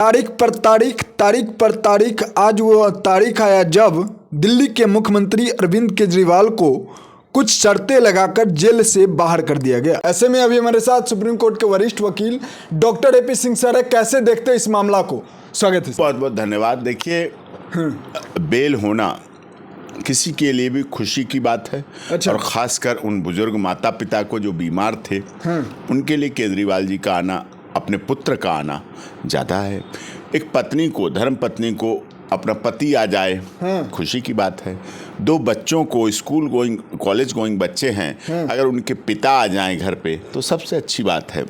तारीख आज वो तारीख आया जब दिल्ली के मुख्यमंत्री अरविंद केजरीवाल को कुछ शर्तें लगाकर जेल से बाहर कर दिया गया। ऐसे में अभी हमारे साथ सुप्रीम कोर्ट के वरिष्ठ वकील डॉक्टर एपी सिंह सर है। कैसे देखते हैं इस मामला को? स्वागत है। बहुत बहुत धन्यवाद। देखिए, बेल होना किसी के लिए भी खुशी की बात है। अच्छा। और खासकर उन बुजुर्ग माता पिता को जो बीमार थे, उनके लिए केजरीवाल जी का आना, अपने पुत्र का आना ज़्यादा है। एक पत्नी को, धर्म पत्नी को अपना पति आ जाए, खुशी की बात है। दो बच्चों को, स्कूल गोइंग, कॉलेज गोइंग बच्चे हैं, अगर उनके पिता आ जाएं घर पे तो सबसे अच्छी बात है।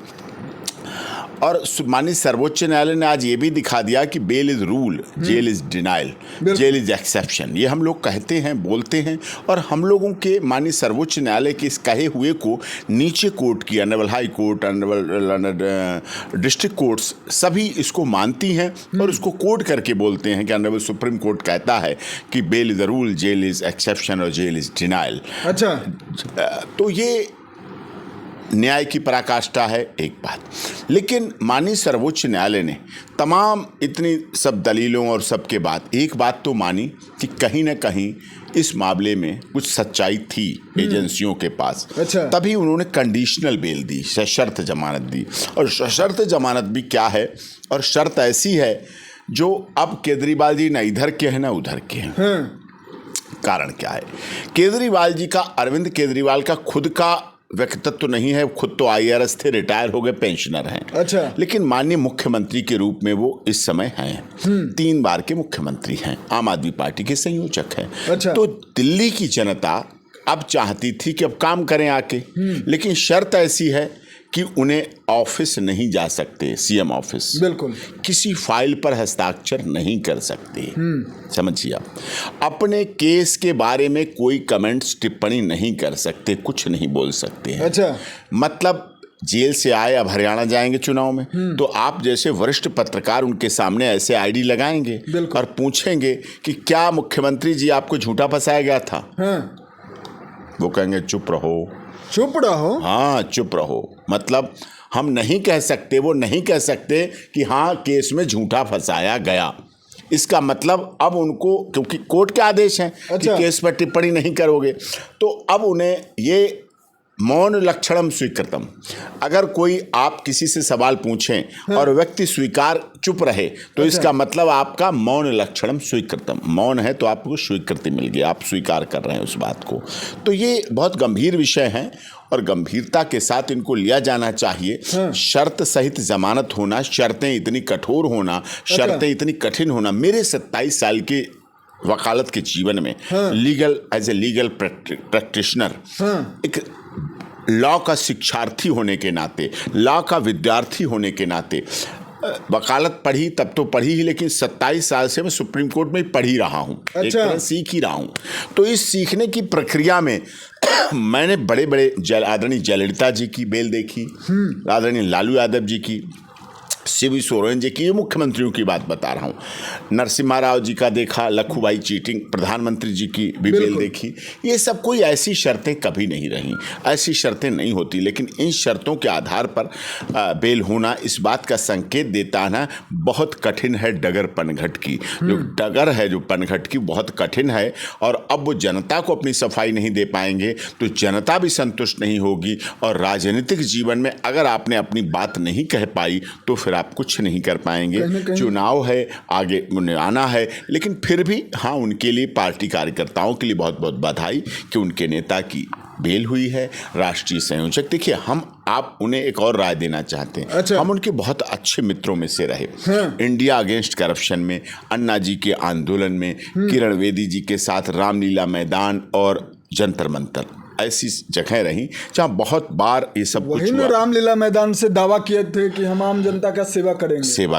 और माननीय सर्वोच्च न्यायालय ने आज ये भी दिखा दिया कि bail is rule, jail is denial, jail is exception. ये हम लोग कहते हैं, बोलते हैं, और हम लोगों के माननीय सर्वोच्च न्यायालय के इस कहे हुए को नीचे कोर्ट की, honourable high court, honourable district courts सभी इसको मानती हैं और उसको कोट करके बोलते हैं कि ऑनरेबल सुप्रीम कोर्ट कहता है कि bail is a rule, jail is exception और जेल इज डिनाइल। अच्छा, तो ये न्याय की पराकाष्ठा है, एक बात। लेकिन माननीय सर्वोच्च न्यायालय ने तमाम इतनी सब दलीलों और सबके बाद एक बात तो मानी कि कहीं ना कहीं इस मामले में कुछ सच्चाई थी एजेंसियों के पास। अच्छा। तभी उन्होंने कंडीशनल बेल दी, सशर्त जमानत दी। और सशर्त जमानत भी क्या है, और शर्त ऐसी है जो अब केजरीवाल जी ना इधर के हैं ना उधर के हैं। कारण क्या है? केजरीवाल जी का, अरविंद केजरीवाल का खुद का व्यक्तित्व तो नहीं है, खुद तो IRS थे, रिटायर हो गए, पेंशनर हैं। अच्छा। लेकिन माननीय मुख्यमंत्री के रूप में वो इस समय हैं। 3 बार के मुख्यमंत्री हैं, आम आदमी पार्टी के संयोजक हैं। अच्छा। तो दिल्ली की जनता अब चाहती थी कि अब काम करें आके, लेकिन शर्त ऐसी है कि उन्हें ऑफिस नहीं जा सकते, CM ऑफिस, बिल्कुल किसी फाइल पर हस्ताक्षर नहीं कर सकते। समझिए, आप अपने केस के बारे में कोई कमेंट्स, टिप्पणी नहीं कर सकते, कुछ नहीं बोल सकते हैं। अच्छा। मतलब जेल से आए, अब हरियाणा जाएंगे चुनाव में, तो आप जैसे वरिष्ठ पत्रकार उनके सामने ऐसे ID लगाएंगे और पूछेंगे कि क्या मुख्यमंत्री जी आपको झूठा फंसाया गया था? वो कहेंगे चुप रहो, चुप रहो। हाँ, चुप रहो। मतलब हम नहीं कह सकते, वो नहीं कह सकते कि हाँ केस में झूठा फंसाया गया। इसका मतलब अब उनको, क्योंकि कोर्ट के आदेश हैं कि केस पर टिप्पणी नहीं करोगे, तो अब उन्हें ये मौन लक्षणम स्वीकृतम। अगर कोई आप किसी से सवाल पूछें और व्यक्ति स्वीकार चुप रहे तो इसका मतलब आपका मौन लक्षणम स्वीकृतम, मौन है तो आपको स्वीकृति मिल गई, आप स्वीकार कर रहे हैं उस बात को। तो ये बहुत गंभीर विषय है और गंभीरता के साथ इनको लिया जाना चाहिए। शर्त सहित जमानत होना, शर्तें इतनी कठोर होना, शर्तें इतनी कठिन होना, मेरे 27 साल के वकालत के जीवन में legal, as a legal practitioner, एक लॉ का शिक्षार्थी होने के नाते, लॉ का विद्यार्थी होने के नाते, वकालत पढ़ी तब तो पढ़ी ही, लेकिन 27 साल से मैं सुप्रीम कोर्ट में पढ़ ही रहा हूँ। अच्छा। एक तरह सीख ही रहा हूँ। तो इस सीखने की प्रक्रिया में मैंने बड़े बड़े आदरणीय जयललिता जी की बेल देखी, आदरणीय लालू यादव जी की, शिव सोरेन जी की, ये मुख्यमंत्रियों की बात बता रहा हूँ, नरसिम्हा राव जी का देखा, लखूभाई चीटिंग, प्रधानमंत्री जी की भी बेल देखी। ये सब कोई ऐसी शर्तें कभी नहीं रहीं, ऐसी शर्तें नहीं होती, लेकिन इन शर्तों के आधार पर बेल होना इस बात का संकेत देता है ना, बहुत कठिन है डगर पनघट की। जो डगर है, जो पनघट की, बहुत कठिन है। और अब वो जनता को अपनी सफाई नहीं दे पाएंगे तो जनता भी संतुष्ट नहीं होगी, और राजनीतिक जीवन में अगर आपने अपनी बात नहीं कह पाई तो फिर आप कुछ नहीं कर पाएंगे। चुनाव है, आगे उन्हें आना है, लेकिन फिर भी हाँ, उनके लिए, पार्टी कार्यकर्ताओं के लिए बहुत बहुत बधाई कि उनके नेता की बेल हुई है। राष्ट्रीय संयोजक, देखिए, हम आप उन्हें एक और राय देना चाहते हैं। अच्छा। हम उनके बहुत अच्छे मित्रों में से रहे। इंडिया अगेंस्ट करप्शन में, अन्ना जी के आंदोलन में, किरण बेदी जी के साथ रामलीला मैदान और जंतर मंतर, ऐसी जगह रही जहाँ बहुत बार ये सब कुछ हुआ। रामलीला मैदान से दावा किए थे कि हम आम जनता का सेवा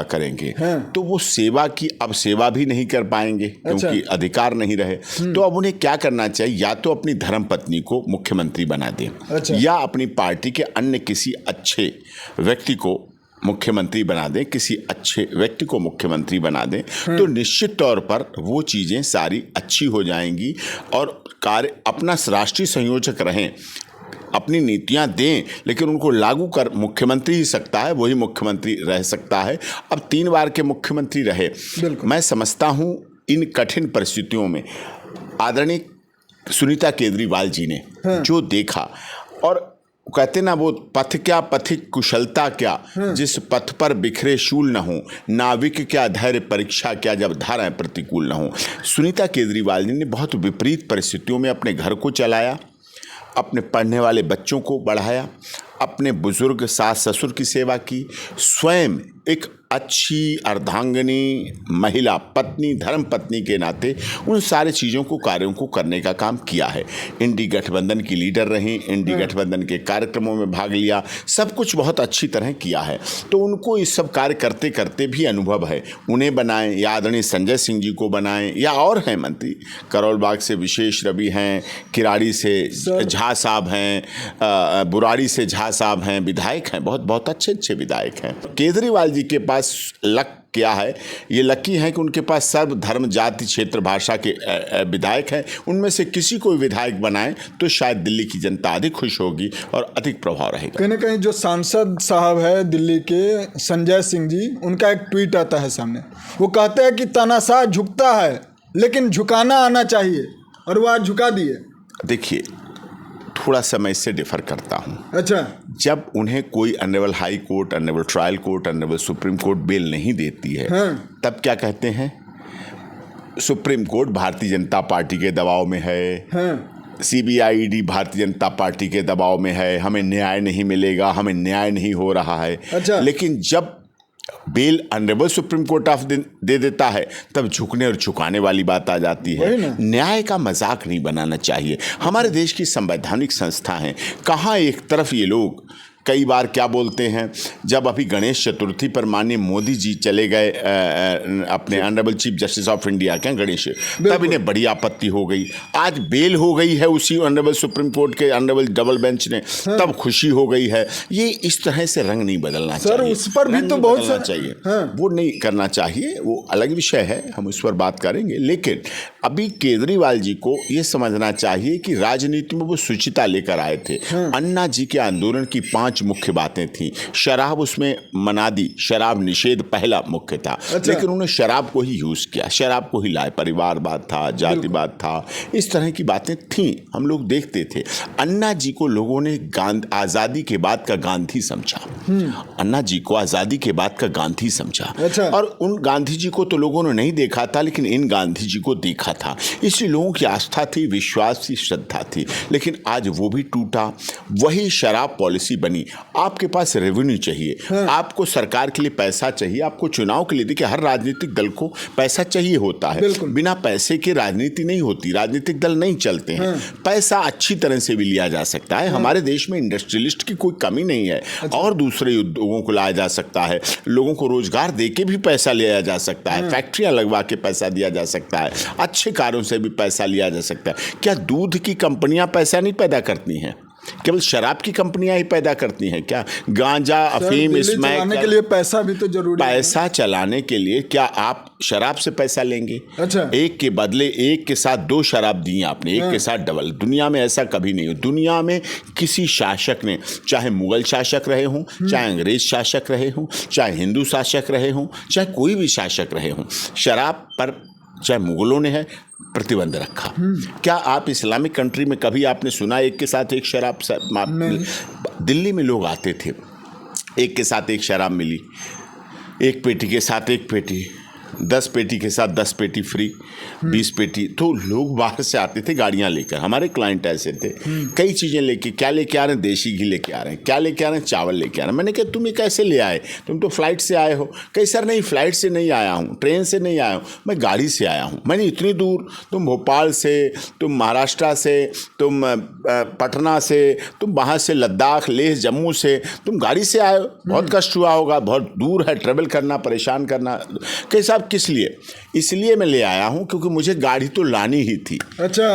करेंगे। तो वो सेवा की अब सेवा भी नहीं कर पाएंगे, क्योंकि अधिकार नहीं रहे। तो अब उन्हें क्या करना चाहिए? या तो अपनी धर्मपत्नी को मुख्यमंत्री बना दें, या अपनी पार्टी के अन्य किसी अच्छे व्यक्ति को मुख्यमंत्री बना दें, किसी अच्छे व्यक्ति को मुख्यमंत्री बना दें, तो निश्चित तौर पर वो चीज़ें सारी अच्छी हो जाएंगी और कार्य अपना राष्ट्रीय संयोजक रहें। अपनी नीतियां दें, लेकिन उनको लागू कर मुख्यमंत्री ही सकता है, वही मुख्यमंत्री रह सकता है। अब 3 बार के मुख्यमंत्री रहे। मैं समझता हूं इन कठिन परिस्थितियों में आदरणीय सुनीता केजरीवाल जी ने जो देखा, और कहते ना वो पथ क्या पथिक कुशलता क्या, जिस पथ पर बिखरे शूल न हो, नाविक क्या धैर्य परीक्षा क्या, जब धाराएं प्रतिकूल न हो। सुनीता केजरीवाल जी ने बहुत विपरीत परिस्थितियों में अपने घर को चलाया, अपने पढ़ने वाले बच्चों को बढ़ाया, अपने बुजुर्ग सास ससुर की सेवा की, स्वयं एक अच्छी अर्धांगिनी महिला पत्नी धर्म पत्नी के नाते उन सारे चीज़ों को कार्यों को करने का काम किया है। इंडी गठबंधन की लीडर रहीं, इंडी गठबंधन के कार्यक्रमों में भाग लिया, सब कुछ बहुत अच्छी तरह किया है। तो उनको इस सब कार्य करते करते भी अनुभव है। उन्हें बनाएं या आदरणीय संजय सिंह जी को बनाएं या और हैं मंत्री, करोल बाग से विशेष रवि हैं, किराड़ी से झा साहब हैं, बुराड़ी से झा साहब हैं, विधायक हैं, बहुत बहुत अच्छे अच्छे विधायक हैं। केजरीवाल जी के पास लक क्या है, ये लकी है कि उनके पास सर्व धर्म जाति क्षेत्र भाषा के विधायक हैं। उनमें से किसी को विधायक बनाएं तो शायद दिल्ली की जनता अधिक खुश होगी और अधिक प्रभाव रहेगा। कहीं ना कहीं जो सांसद साहब है दिल्ली के संजय सिंह जी, उनका एक ट्वीट आता है सामने, वो कहते हैं कि तानाशाह झुकता है लेकिन झुकाना आना चाहिए, और वो आज झुका दिए। देखिए, थोड़ा सा मैं इससे डिफर करता हूँ। अच्छा, जब उन्हें कोई honourable high court, honourable trial court, honourable supreme court bell नहीं देती है, तब क्या कहते हैं, supreme court Bharatiya Janata party के दबाव में है, CBID भारतीय जनता पार्टी के दबाव में है, हमें न्याय नहीं मिलेगा, हमें न्याय नहीं हो रहा है। अच्छा। लेकिन जब bail honourable supreme court of दे देता है, तब झुकने और झुकाने वाली बात आ जाती है। न्याय का मजाक नहीं बनाना चाहिए। हमारे देश की संवैधानिक संस्था हैं, कहाँ एक तरफ ये लोग कई बार क्या बोलते हैं, जब अभी गणेश चतुर्थी पर माननीय मोदी जी चले गए अपने honourable chief justice of India क्या गणेश, तब इन्हें बड़ी आपत्ति हो गई। आज बेल हो गई है उसी ऑनरेबल सुप्रीम कोर्ट के ऑनरेबल डबल बेंच ने, तब खुशी हो गई है। ये इस तरह से रंग नहीं बदलना चाहिए। उस पर भी तो बहुत चाहिए, वो नहीं करना चाहिए, वो अलग विषय है, हम उस पर बात करेंगे। लेकिन अभी केजरीवाल जी को ये समझना चाहिए कि राजनीति में वो शुचिता लेकर आए थे। अन्ना जी के आंदोलन की 5 मुख्य बातें थी। शराब उसमें मना दी, शराब निषेध पहला मुख्य था। अच्छा। लेकिन उन्होंने शराब को ही यूज किया, शराब को ही लाए, परिवारवाद था, जातिवाद था, इस तरह की बातें थी, हम लोग देखते थे। अन्ना जी को लोगों ने आजादी के बाद का गांधी समझा, अन्ना जी को आजादी के बाद का गांधी समझा। अच्छा। और उन गांधी जी को तो लोगों ने नहीं देखा था, लेकिन इन गांधी जी को देखा था, इसलिए लोगों की आस्था थी, विश्वास थी, श्रद्धा थी। लेकिन आज वो भी टूटा, वही शराब पॉलिसी बनी। आपके पास रेवेन्यू चाहिए, आपको सरकार के लिए पैसा चाहिए, आपको चुनाव के लिए, देखिए हर राजनीतिक दल को पैसा चाहिए होता है, बिना पैसे के राजनीति नहीं होती, राजनीतिक दल नहीं चलते हैं। पैसा अच्छी तरह से भी लिया जा सकता है, हमारे देश में इंडस्ट्रियलिस्ट की कोई कमी नहीं है। और दूसरे उद्योगों को लाया जा सकता है, लोगों को रोजगार देके भी पैसा लिया जा सकता है, फैक्ट्रियां लगवा के पैसा दिया जा सकता है, अच्छे कार्यों से भी पैसा लिया जा सकता है। क्या दूध की कंपनियां पैसा नहीं पैदा करती हैं? केवल शराब की कंपनियां ही पैदा करती हैं क्या? गांजा, अफीम, स्मैक चलाने के लिए पैसा भी तो जरूरी है। पैसा चलाने के लिए क्या आप शराब से पैसा लेंगे? अच्छा। एक के बदले एक के साथ 2 शराब दी आपने, एक के साथ डबल। दुनिया में ऐसा कभी नहीं हो। दुनिया में किसी शासक ने, चाहे मुगल शासक रहे हों, चाहे अंग्रेज शासक रहे हों, चाहे हिंदू शासक रहे हों, चाहे कोई भी शासक रहे हों, शराब पर, चाहे मुगलों ने है, प्रतिबंध रखा। क्या आप इस्लामिक कंट्री में कभी आपने सुना एक के साथ एक शराब? दिल्ली में लोग आते थे, एक के साथ एक शराब मिली, एक पेटी के साथ एक पेटी, 10 पेटी के साथ 10 पेटी फ्री, 20 पेटी। तो लोग बाहर से आते थे गाड़ियां लेकर, हमारे क्लाइंट ऐसे थे, कई चीज़ें लेके, क्या लेके आ रहे हैं? देशी घी लेके आ रहे हैं, क्या लेके आ रहे हैं? चावल लेके आ रहे हैं। मैंने कहा तुम ये कैसे ले आए? तुम तो फ्लाइट से आए हो। कहीं सर नहीं, फ्लाइट से नहीं आया हूँ, ट्रेन से नहीं आया हूँ, मैं गाड़ी से आया हूँ। मैंने इतनी दूर, तुम भोपाल से, तुम महाराष्ट्र से, तुम पटना से, तुम वहाँ से लद्दाख, लेह, जम्मू से तुम गाड़ी से आए हो, बहुत कष्ट हुआ होगा, बहुत दूर है, ट्रेवल करना, परेशान करना। कई साहब किस लिए? इसलिए मैं ले आया हूं क्योंकि मुझे गाड़ी तो लानी ही थी। अच्छा।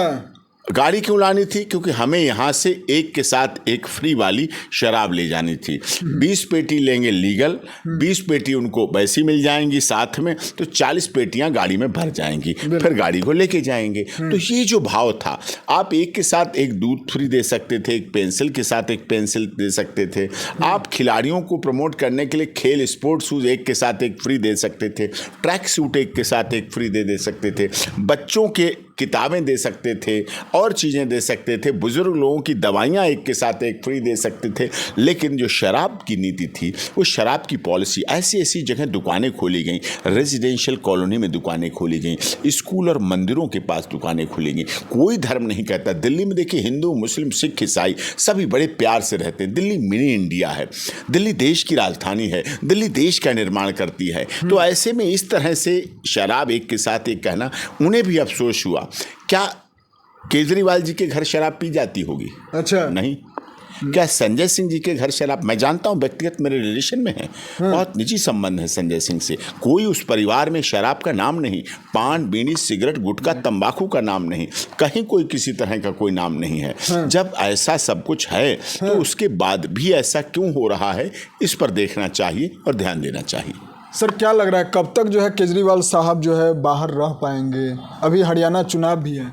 गाड़ी क्यों लानी थी? क्योंकि हमें यहाँ से एक के साथ एक फ्री वाली शराब ले जानी थी। 20 पेटी लेंगे लीगल, 20 पेटी उनको वैसी मिल जाएंगी साथ में, तो 40 पेटियां गाड़ी में भर जाएंगी, फिर गाड़ी को लेके जाएंगे। तो ये जो भाव था, आप एक के साथ एक दूध फ्री दे सकते थे, एक पेंसिल के साथ एक पेंसिल दे सकते थे, आप खिलाड़ियों को प्रमोट करने के लिए खेल स्पोर्ट्स शूज एक के साथ एक फ्री दे सकते थे, ट्रैक सूट एक के साथ एक फ्री दे सकते थे, बच्चों के किताबें दे सकते थे और चीज़ें दे सकते थे, बुजुर्ग लोगों की दवाइयाँ एक के साथ एक फ्री दे सकते थे। लेकिन जो शराब की नीति थी, वो शराब की पॉलिसी, ऐसी ऐसी जगह दुकानें खोली गई, रेजिडेंशियल कॉलोनी में दुकानें खोली गई, स्कूल और मंदिरों के पास दुकानें खोली गई। कोई धर्म नहीं कहता। दिल्ली में देखिए, हिंदू, मुस्लिम, सिख, ईसाई सभी बड़े प्यार से रहते हैं। दिल्ली मिनी इंडिया है, दिल्ली देश की राजधानी है, दिल्ली देश का निर्माण करती है। तो ऐसे में इस तरह से शराब एक के साथ एक कहना, उन्हें भी अफसोस हुआ। क्या केजरीवाल जी के घर शराब पी जाती होगी? अच्छा, नहीं। क्या संजय सिंह जी के घर शराब? मैं जानता हूं, व्यक्तिगत मेरे रिलेशन में है, बहुत निजी संबंध है संजय सिंह से। कोई उस परिवार में शराब का नाम नहीं, पान, बीड़ी, सिगरेट, गुटखा, तंबाकू का नाम नहीं, कहीं कोई किसी तरह का कोई नाम नहीं है। जब ऐसा सब कुछ है तो उसके बाद भी ऐसा क्यों हो रहा है, इस पर देखना चाहिए और ध्यान देना चाहिए। सर क्या लग रहा है, कब तक जो है केजरीवाल साहब जो है बाहर रह पाएंगे? अभी हरियाणा चुनाव भी है।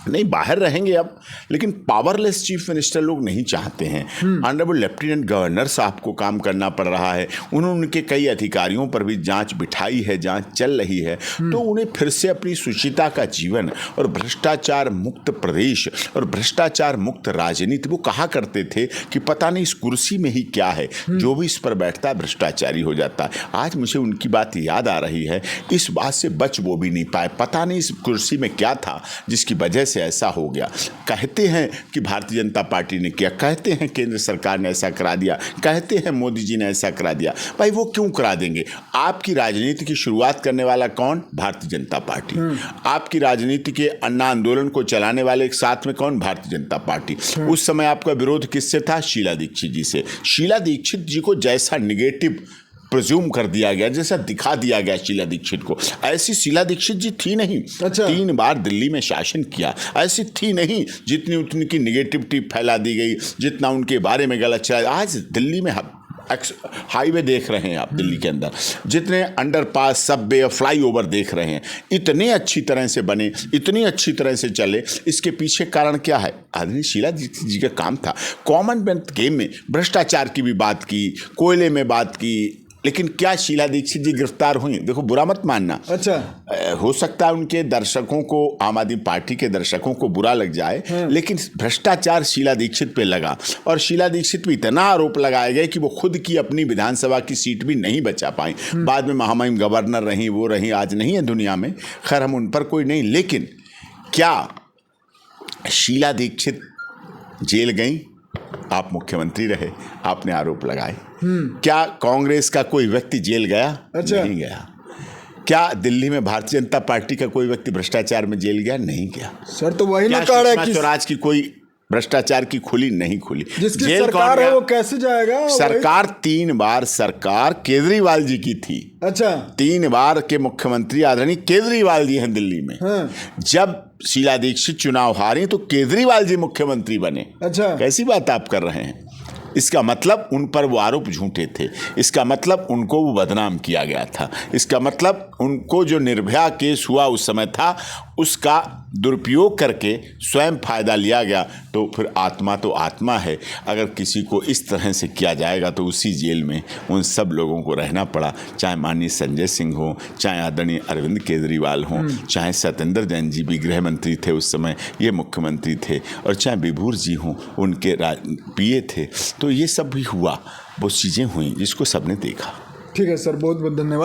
नहीं, बाहर रहेंगे अब, लेकिन पावरलेस चीफ मिनिस्टर लोग नहीं चाहते हैं। ऑनरेबल लेफ्टिनेंट गवर्नर साहब को काम करना पड़ रहा है, उन्होंने उनके कई अधिकारियों पर भी जांच बिठाई है, जांच चल रही है। तो उन्हें फिर से अपनी सुचिता का जीवन और भ्रष्टाचार मुक्त प्रदेश और भ्रष्टाचार मुक्त राजनीति, वो कहा करते थे कि पता नहीं इस कुर्सी में ही क्या है, जो भी इस पर बैठता है भ्रष्टाचारी हो जाता है। आज मुझे उनकी बात याद आ रही है, इस बात से बच वो भी नहीं पाए। पता नहीं इस कुर्सी में क्या था जिसकी वजह से ऐसा हो गया। कहते हैं कि भारतीय जनता पार्टी ने किया, कहते हैं केंद्र सरकार ने ऐसा करा दिया, कहते हैं मोदी जी ने ऐसा करा दिया। भाई वो क्यों करा देंगे? आपकी राजनीति की शुरुआत करने वाला कौन? भारतीय जनता पार्टी। आपकी राजनीति के अन्ना आंदोलन को चलाने वाले एक साथ में कौन? भारतीय जनता पार्टी। उस समय आपका विरोध किससे था? शीला दीक्षित जी से। शीला दीक्षित जी को जैसा निगेटिव प्रिज्यूम कर दिया गया, जैसा दिखा दिया गया शीला दीक्षित को, ऐसी शीला दीक्षित जी थी नहीं। अच्छा। 3 बार दिल्ली में शासन किया, ऐसी थी नहीं। जितनी उतनी की निगेटिविटी फैला दी गई, जितना उनके बारे में गलत चला। आज दिल्ली में हाईवे देख रहे हैं आप, दिल्ली के अंदर जितने अंडरपास, सबवे और फ्लाईओवर देख रहे हैं, इतने अच्छी तरह से बने, इतनी अच्छी तरह से चले। इसके पीछे कारण क्या है? आदमी शीला दीक्षित जी का काम था। कॉमनवेल्थ गेम में भ्रष्टाचार की भी बात की, कोयले में बात की, लेकिन क्या शीला दीक्षित जी गिरफ्तार हुई? देखो, बुरा मत मानना। अच्छा, हो सकता है उनके दर्शकों को, आम आदमी पार्टी के दर्शकों को बुरा लग जाए, लेकिन भ्रष्टाचार शीला दीक्षित पे लगा और शीला दीक्षित पे इतना आरोप लगाए गए कि वो खुद की अपनी विधानसभा की सीट भी नहीं बचा पाई। बाद में महामहिम गवर्नर रही, वो रही, आज नहीं है दुनिया में। खैर, हम उन पर कोई नहीं, लेकिन क्या शीला दीक्षित जेल गई? आप मुख्यमंत्री रहे, आपने आरोप लगाए। क्या कांग्रेस का कोई व्यक्ति जेल गया? अच्छा। नहीं गया। क्या दिल्ली में भारतीय जनता पार्टी का कोई व्यक्ति भ्रष्टाचार में जेल गया? नहीं गया। सर तो वही ना क्या कह रहा है सुषमा कि स्वराज की कोई भ्रष्टाचार की खुली? नहीं खुली। जिसकी जेल सरकार कौन है गया? वो कैसे जाएगा? सरकार 3 बार सरकार केजरीवाल जी की थी। अच्छा, 3 बार के मुख्यमंत्री आदरणीय केजरीवाल जी हैं दिल्ली में। जब शीला दीक्षित चुनाव हारी तो केजरीवाल जी मुख्यमंत्री बने। अच्छा, कैसी बात आप कर रहे हैं? इसका मतलब उन पर वो आरोप झूठे थे, इसका मतलब उनको वो बदनाम किया गया था, इसका मतलब उनको जो निर्भया केस हुआ उस समय था उसका दुरुपयोग करके स्वयं फायदा लिया गया। तो फिर आत्मा तो आत्मा है। अगर किसी को इस तरह से किया जाएगा तो उसी जेल में उन सब लोगों को रहना पड़ा, चाहे माननीय संजय सिंह हो, चाहे आदरणीय अरविंद केजरीवाल हों, चाहे सत्येंद्र जैन जी भी गृह मंत्री थे उस समय, ये मुख्यमंत्री थे, और चाहे विभूर जी हों, उनके पीए थे। तो ये सब भी हुआ, वो चीज़ें हुई जिसको सबने देखा। ठीक है सर, बहुत बहुत धन्यवाद।